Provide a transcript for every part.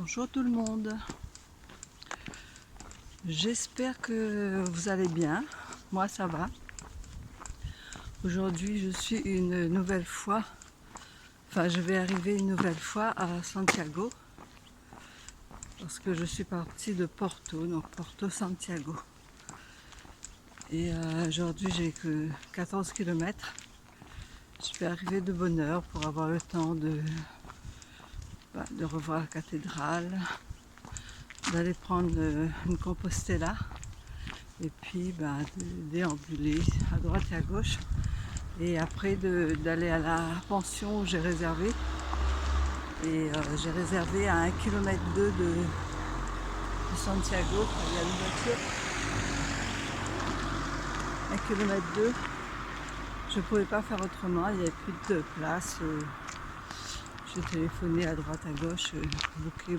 Bonjour tout le monde, j'espère que vous allez bien, moi ça va. Aujourd'hui je suis une nouvelle fois, je vais arriver une nouvelle fois à Santiago, parce que je suis partie de Porto, donc Porto-Santiago. Et aujourd'hui j'ai que 14 km, je vais arriver de bonne heure pour avoir le temps de revoir la cathédrale, d'aller prendre une Compostela et puis de déambuler à droite et à gauche et après d'aller à la pension où j'ai réservé. Et j'ai réservé à 1,2 km de Santiago. Il y a une voiture. 1,2 km. Je ne pouvais pas faire autrement, il n'y avait plus de place. J'ai téléphoné à droite à gauche, booké,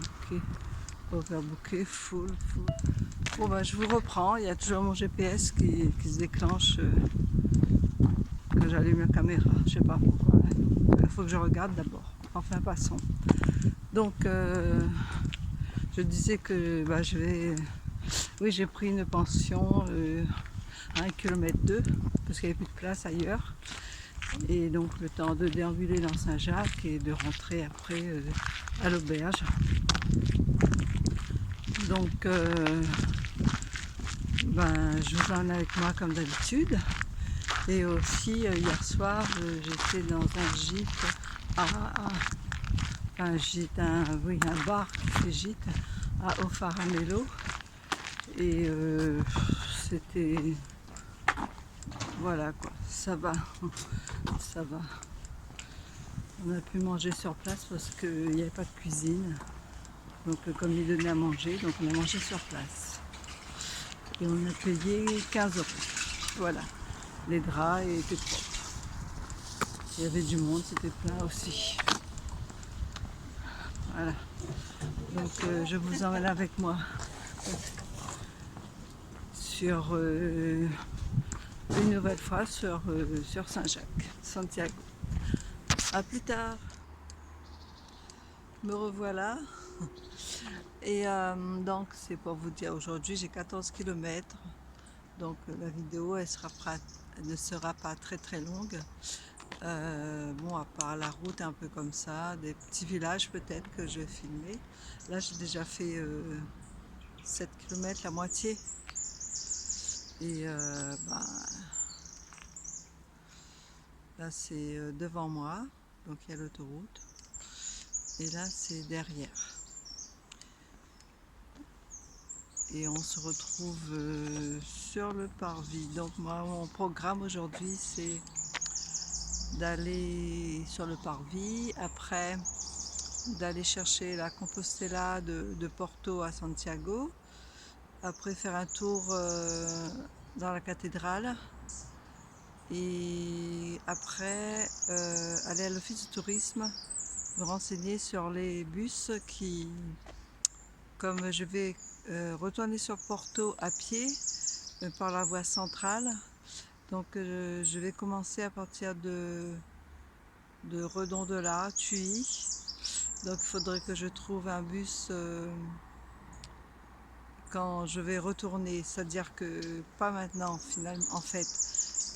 overbooké, full. Bon je vous reprends, il y a toujours mon GPS qui se déclenche quand j'allume la caméra, je sais pas pourquoi. Il faut que je regarde d'abord. Enfin passons. Donc je disais que oui, j'ai pris une pension à 1,2 km parce qu'il n'y avait plus de place ailleurs. Et donc le temps de déambuler dans Saint-Jacques et de rentrer après à l'auberge. Donc je vous emmène avec moi comme d'habitude. Et aussi hier soir j'étais dans un gîte un bar qui fait gîte à Ofaramelo. Et c'était, voilà quoi, ça va. On a pu manger sur place parce qu'il n'y avait pas de cuisine, donc comme ils donnaient à manger, donc on a mangé sur place et on a payé 15 €. Voilà, les draps étaient propres, il y avait du monde, c'était plein aussi. Voilà, donc je vous emmène avec moi sur une nouvelle fois sur Saint-Jacques, Santiago. A plus tard. Me revoilà. Et donc c'est pour vous dire, aujourd'hui j'ai 14 km. Donc la vidéo elle ne sera pas très longue. Bon, à part la route un peu comme ça, des petits villages peut-être que je vais filmer. Là j'ai déjà fait 7 km, la moitié. Et là c'est devant moi, donc il y a l'autoroute. Et là c'est derrière. Et on se retrouve sur le parvis. Donc moi mon programme aujourd'hui c'est d'aller sur le parvis, après d'aller chercher la Compostela de Porto à Santiago, après faire un tour dans la cathédrale et après aller à l'office de tourisme, me renseigner sur les bus qui, comme je vais retourner sur Porto à pied par la voie centrale, donc je vais commencer à partir de Redondelat, Tuy. Donc il faudrait que je trouve un bus quand je vais retourner, c'est-à-dire que pas maintenant finalement en fait.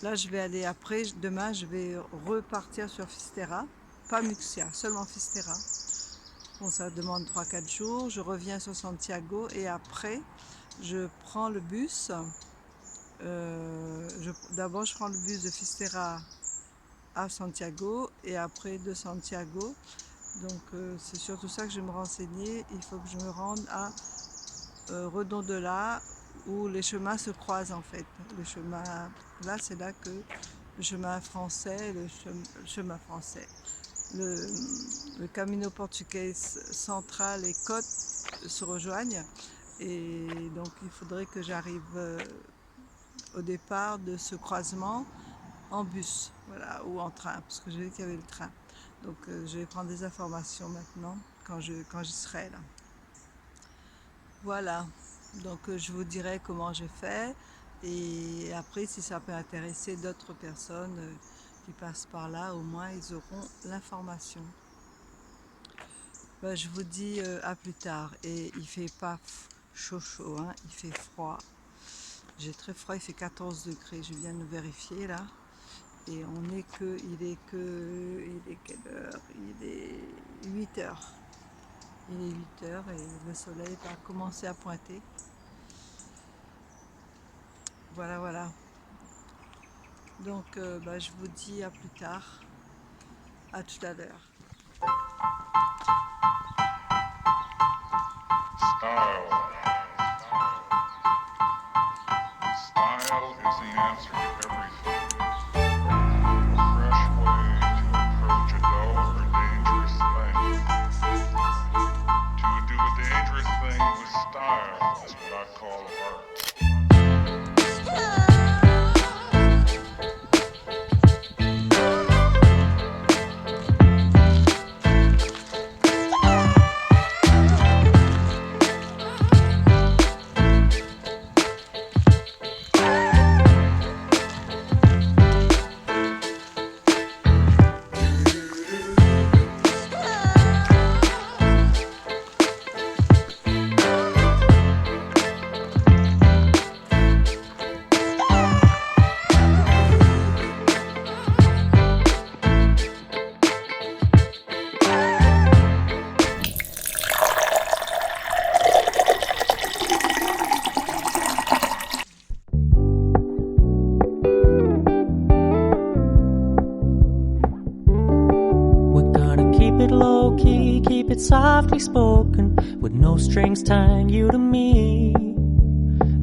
Là je vais aller après, demain je vais repartir sur Fisterra, pas Muxia, seulement Fisterra. Bon, ça demande 3-4 jours, je reviens sur Santiago et après je prends le bus. D'abord je prends le bus de Fisterra à Santiago et après de Santiago. Donc c'est surtout ça que je vais me renseigner. Il faut que je me rende à Redondelat où les chemins se croisent en fait. Le chemin, là c'est là que le chemin français, le Camino Português central et côte se rejoignent. Et donc il faudrait que j'arrive au départ de ce croisement en bus, voilà, ou en train, parce que j'ai vu qu'il y avait le train. Donc je vais prendre des informations maintenant quand j'y serai là. Voilà, donc je vous dirai comment j'ai fait et après si ça peut intéresser d'autres personnes qui passent par là, au moins ils auront l'information. Bah, je vous dis à plus tard. Et il fait pas chaud hein, il fait froid. J'ai très froid, il fait 14 degrés. Je viens de vérifier là. Et il est quelle heure? Il est 8 heures. Il est 8 heures et le soleil va commencer à pointer. Voilà, voilà. Donc, je vous dis à plus tard. À tout à l'heure. Style is the answer to everything. A fresh way to approach a dull or dangerous thing. To do a dangerous thing with style is what I call art. Low-key, keep it softly spoken, with no strings tying you to me.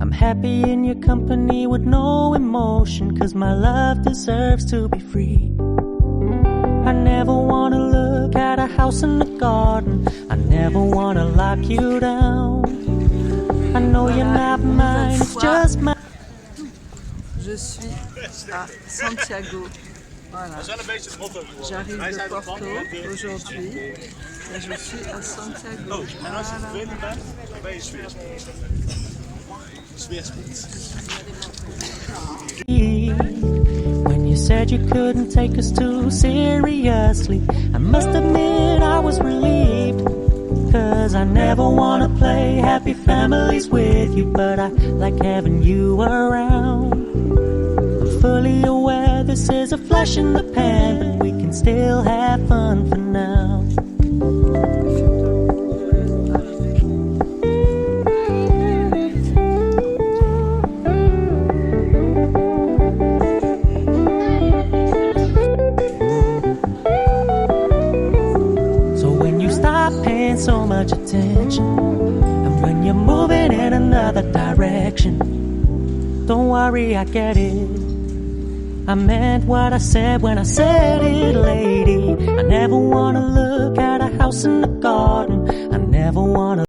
I'm happy in your company with no emotion, 'cause my love deserves to be free. I never wanna look at a house in the garden, I never wanna lock you down. I know you're not mine, it's just mine. Je suis à Santiago. Voilà. J'arrive de Porto aujourd'hui et je suis à Santiago. Voilà. When you said you couldn't take us too seriously, I must admit I was relieved, 'cause I never wanna play happy families with you, but I like having you around. I'm fully aware this is a flash in the pan, but we can still have fun for now. So when you stop paying so much attention, and when you're moving in another direction, don't worry, I get it. I meant what I said when I said it, lady. I never wanna look at a house in the garden, I never wanna